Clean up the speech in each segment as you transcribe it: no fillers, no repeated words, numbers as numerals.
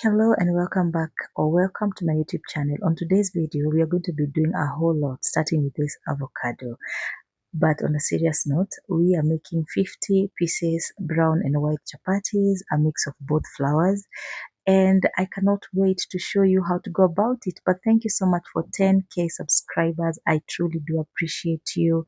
Hello and welcome back or welcome to my YouTube channel. On today's video, we are going to be doing a whole lot starting with this avocado. But on a serious note, we are making 50 pieces brown and white chapatis, a mix of both flours. And I cannot wait to show you how to go about it. But thank you so much for 10K subscribers. I truly do appreciate you.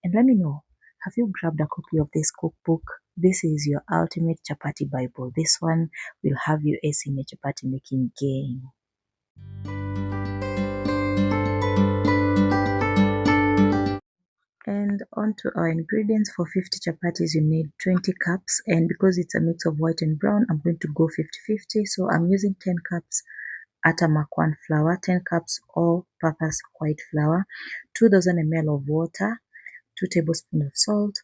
And let me know, have you grabbed a copy of this cookbook? This is your ultimate chapati Bible. This one will have you acing your chapati making game. And on to our ingredients. For 50 chapatis, you need 20 cups. And because it's a mix of white and brown, I'm going to go 50-50. So I'm using 10 cups Atamakwan flour, 10 cups all-purpose white flour, 2,000 ml of water, 2 tablespoons of salt,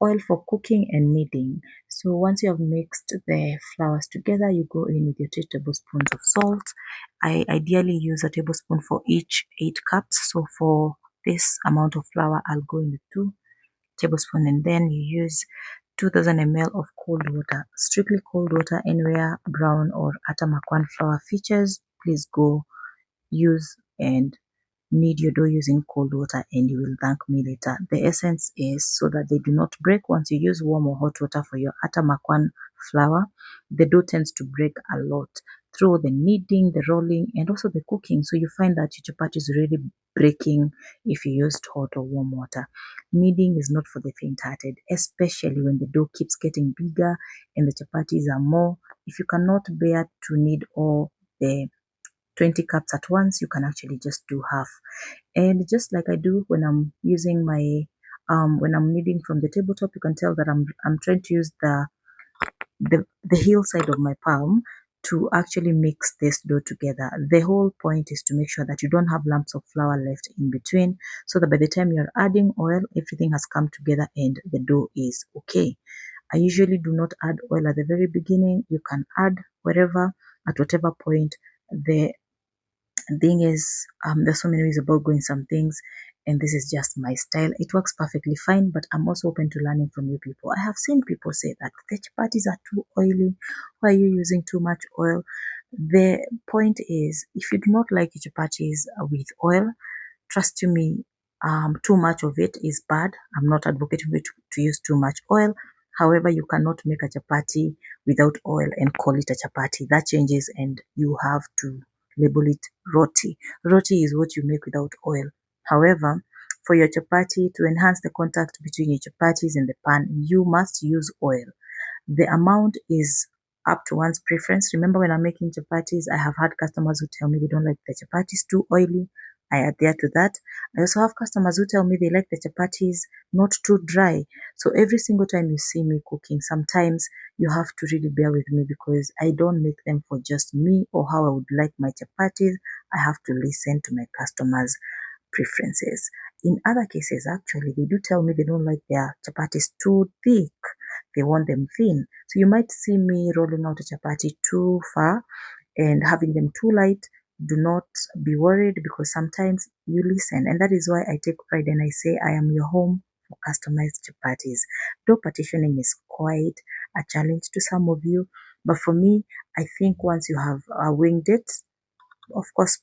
oil for cooking and kneading. So once you have mixed the flours together, you go in with your 2 tablespoons of salt. I ideally use a tablespoon for each 8 cups. So for this amount of flour, I'll go in with 2 tablespoons, and then you use 2,000 ml of cold water, strictly cold water. Anywhere brown or Atamakwan flour features, please go use and knead your dough using cold water, and you will thank me later. The essence is so that they do not break. Once you use warm or hot water for your Atamakwan flour, the dough tends to break a lot through the kneading, the rolling, and also the cooking. So you find that your chapati is really breaking if you used hot or warm water. Kneading is not for the faint-hearted, especially when the dough keeps getting bigger and the chapatis are more. If you cannot bear to knead all the 20 cups at once, you can actually just do half. And just like I do when I'm using my when I'm kneading from the tabletop, you can tell that I'm trying to use the heel side of my palm to actually mix this dough together. The whole point is to make sure that you don't have lumps of flour left in between, so that by the time you're adding oil, everything has come together and the dough is okay. I usually do not add oil at the very beginning. You can add wherever, at whatever point. The thing is, there's so many ways about going some things, and this is just my style. It works perfectly fine, but I'm also open to learning from you people. I have seen people say that the chapatis are too oily. Why are you using too much oil? The point is, if you do not like your chapatis with oil, trust you me, too much of it is bad. I'm not advocating you to use too much oil. However, you cannot make a chapati without oil and call it a chapati. That changes, and you have to label it roti. Roti is what you make without oil. However, for your chapati, to enhance the contact between your chapatis and the pan, you must use oil. The amount is up to one's preference. Remember, when I'm making chapatis, I have had customers who tell me they don't like the chapatis too oily. I adhere to that. I also have customers who tell me they like the chapatis not too dry. So every single time you see me cooking, sometimes you have to really bear with me, because I don't make them for just me or how I would like my chapatis. I have to listen to my customers' preferences. In other cases, actually, they do tell me they don't like their chapatis too thick. They want them thin. So you might see me rolling out a chapati too far and having them too light. Do not be worried, because sometimes you listen. And that is why I take pride and I say I am your home for customized chapatis. Dough partitioning is quite a challenge to some of you, but for me, I think once you have winged it, of course,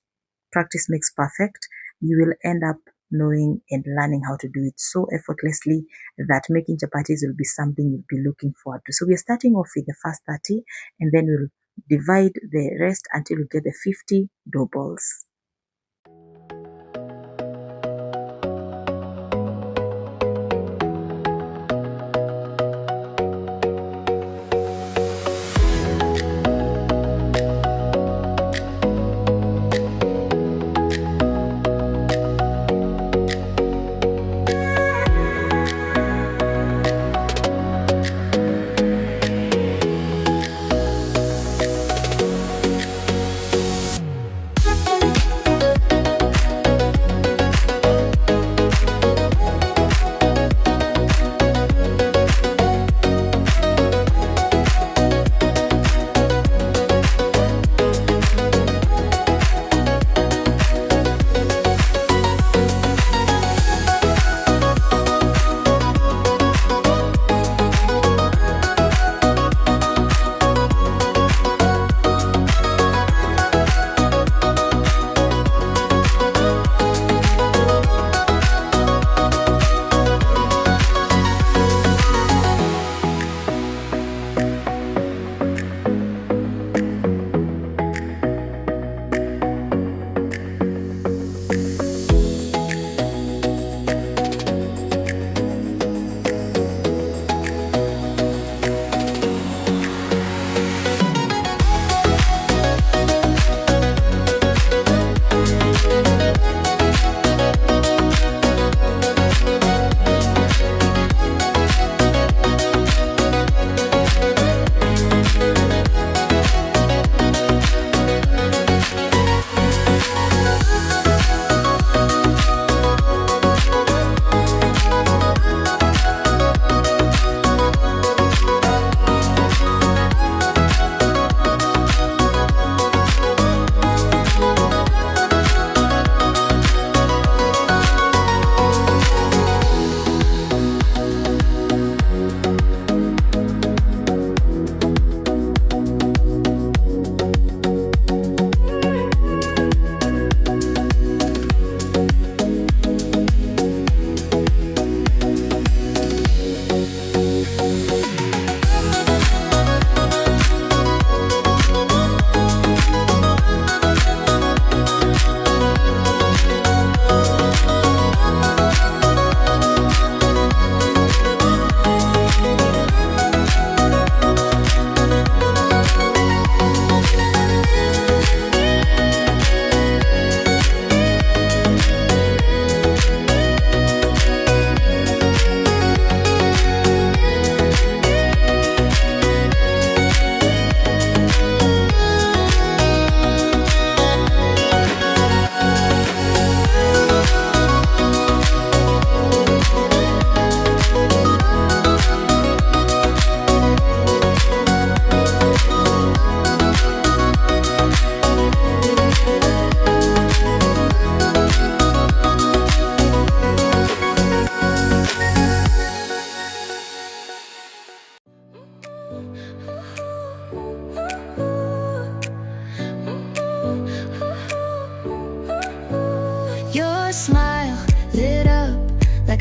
practice makes perfect. You will end up knowing and learning how to do it so effortlessly that making chapatis will be something you'll be looking forward to. So we're starting off with the first 30, and then we'll divide the rest until we get the 50 dough balls.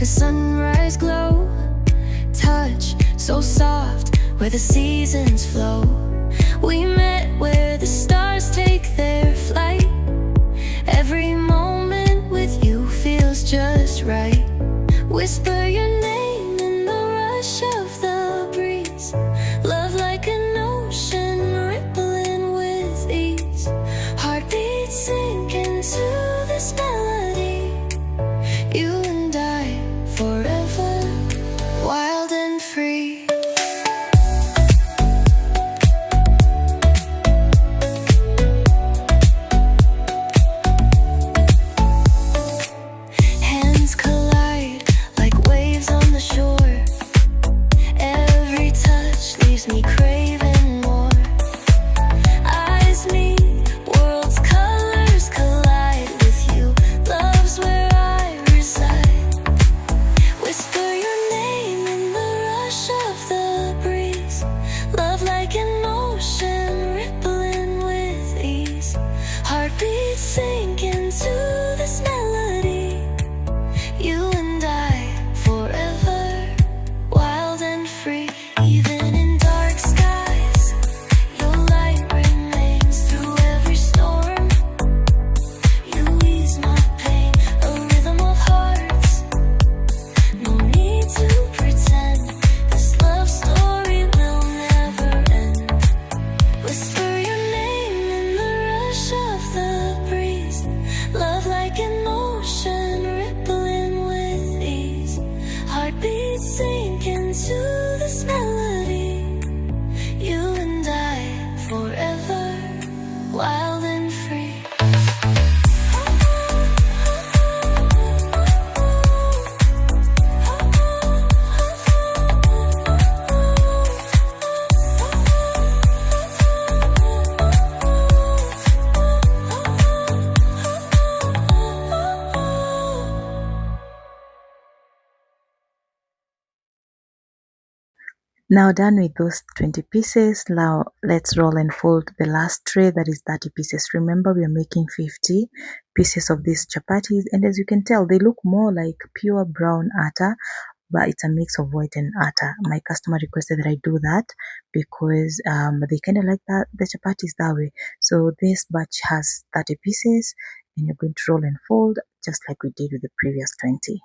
a sunrise glow. Touch so soft where the seasons flow. We met where the stars take their flight. Every moment with you feels just right. Whisper your name in the rush of the breeze. Love like an ocean rippling with ease. Heartbeats sink into this melody. You and I forever, wild and free. Hands collide like waves on the shore. Every touch leaves me craving more. Eyes meet, worlds' colors collide with you. Love's where I reside. Whisper your name in the rush of the breeze. Love like an ocean rippling with ease. Heartbeats sink into this melody. You and I forever, wild and free. Even in dark skies, your light remains through every storm. You ease my pain, a rhythm of hearts. No need to pretend, this love story will never end. Whisper your name in the rush of the breeze. Love like an ocean rippling with ease. Heartbeats sink into this melody. You and I forever, wild and free. Now done with those 20 pieces, now let's roll and fold the last tray, that is 30 pieces. Remember, we are making 50 pieces of these chapatis, and as you can tell, they look more like pure brown atta, but it's a mix of white and atta. My customer requested that I do that because they kind of like that the chapatis that way. So this batch has 30 pieces, and you're going to roll and fold just like we did with the previous 20.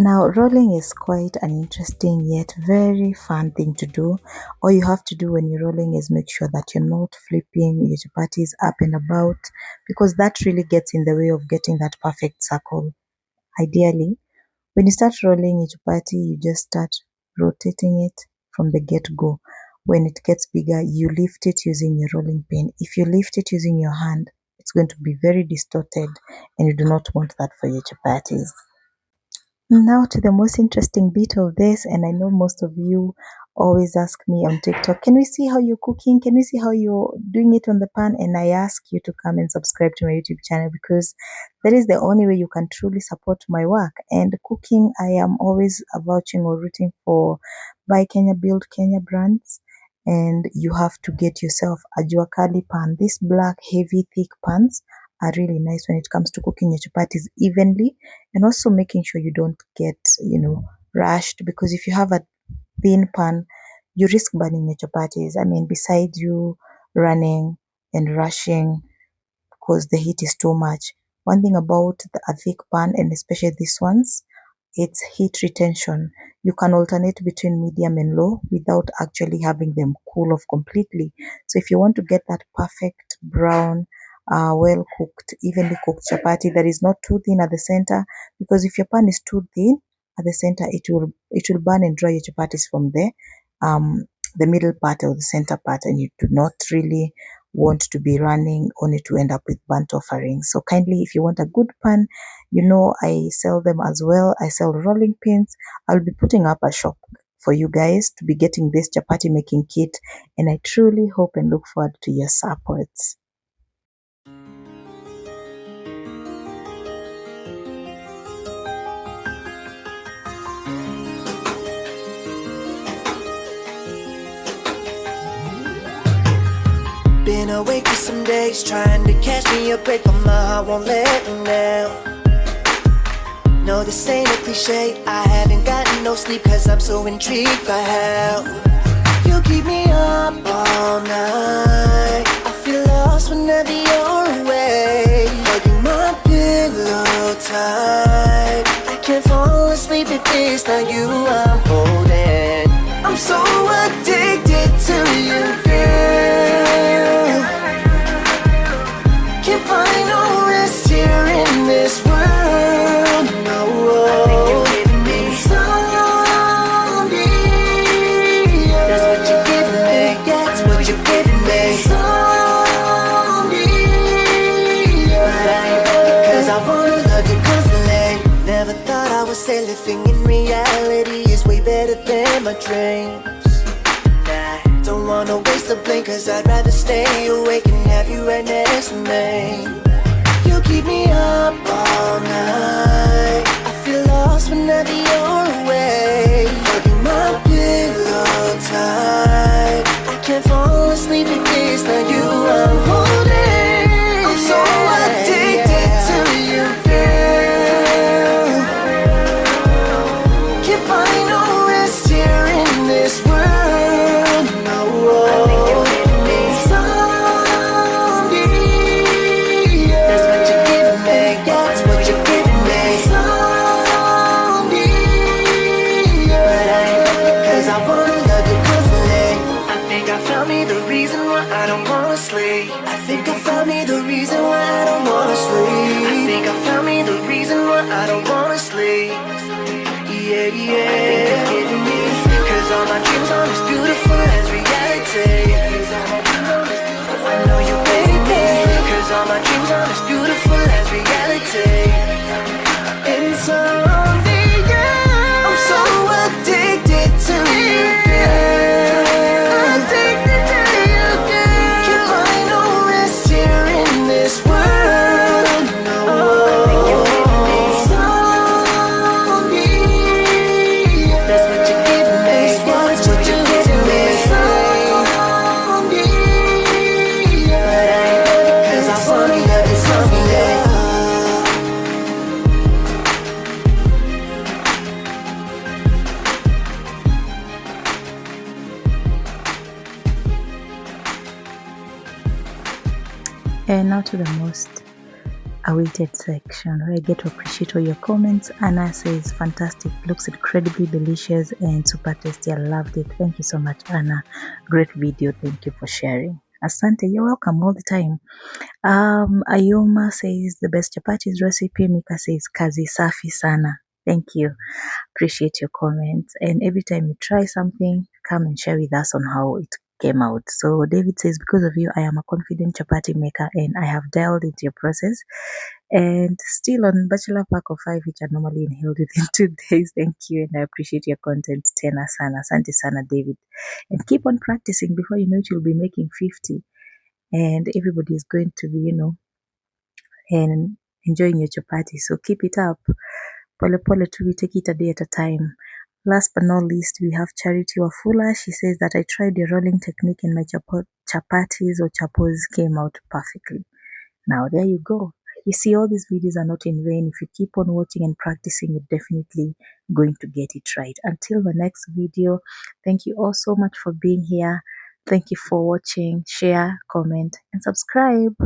Now, rolling is quite an interesting yet very fun thing to do. All you have to do when you're rolling is make sure that you're not flipping your chapatis up and about, because that really gets in the way of getting that perfect circle. Ideally, when you start rolling your chapati, you just start rotating it from the get-go. When it gets bigger, you lift it using your rolling pin. If you lift it using your hand, it's going to be very distorted, and you do not want that for your chapatis. Now to the most interesting bit of this, and I know most of you always ask me on TikTok, can we see how you're cooking? Can we see how you're doing it on the pan? And I ask you to come and subscribe to my YouTube channel, because that is the only way you can truly support my work. And cooking, I am always vouching or rooting for Buy Kenya, Build Kenya brands. And you have to get yourself a jua kali pan. These black, heavy, thick pans are really nice when it comes to cooking your chapatis evenly, and also making sure you don't get, rushed, because if you have a thin pan, you risk burning your chapatis. I mean, besides you running and rushing because the heat is too much. One thing about a thick pan, and especially these ones, it's heat retention. You can alternate between medium and low without actually having them cool off completely. So if you want to get that perfect brown, well cooked, evenly cooked chapati that is not too thin at the center, because if your pan is too thin at the center, it will burn and dry your chapatis from the middle part or the center part, and you do not really want to be running only to end up with burnt offerings. So kindly, if you want a good pan, I sell them as well. I sell rolling pins. I'll be putting up a shop for you guys to be getting this chapati making kit, and I truly hope and look forward to your support. Been awake for some days, trying to catch me a break, but my heart won't let me now. No, this ain't a cliche, I haven't gotten no sleep, cause I'm so intrigued by how you keep me up all night. I feel lost whenever you're away, hugging my pillow tight. I can't fall asleep if it's not you I'm holding. I'm so addicted to you, girl. Can't find no rest here in this world, no. Zombie, that's what you're giving me, that's what you're giving me. Zombie, but I ain't ready, cause I wanna love you constantly. Never thought I would say living in reality is way better than my dreams. Don't wanna waste a blink, cause I'd rather stay awake and have you right next to me. You keep me up all night, I feel lost whenever you're away, hugging my pillow tight. I can't fall asleep if it's not you I'm holding. I'm so addicted to you, girl. Can't find no rest here in this world. Cause all my dreams aren't as beautiful as reality. I know you baby, cause all my dreams aren't as beautiful as reality. And someday, I'm so addicted to you, girl. Addicted to you, girl. Can't find no rest here in this world, no. And now to the most awaited section where I get to appreciate all your comments. Anna says, fantastic, looks incredibly delicious and super tasty. I loved it. Thank you so much, Anna. Great video. Thank you for sharing. Asante, you're welcome all the time. Ayuma says, the best chapatis recipe. Mika says, kazi safi sana. Thank you. Appreciate your comments. And every time you try something, come and share with us on how it came out. So David says, because of you, I am a confident chapati maker and I have delved into your process and still on bachelor pack of 5, which are normally inhaled within 2 days. Thank you. And I appreciate your content. Tena sana. Asante sana, David. And keep on practicing. Before you know it, you'll be making 50 and everybody is going to be, and enjoying your chapati. So keep it up. Pole pole too, we take it a day at a time. Last but not least, we have Charity Wafula. She says that I tried the rolling technique and my chapatis or chapos came out perfectly. Now there you go. You see, all these videos are not in vain. If you keep on watching and practicing, you're definitely going to get it right. Until the next video, thank you all so much for being here. Thank you for watching. Share, comment, and subscribe.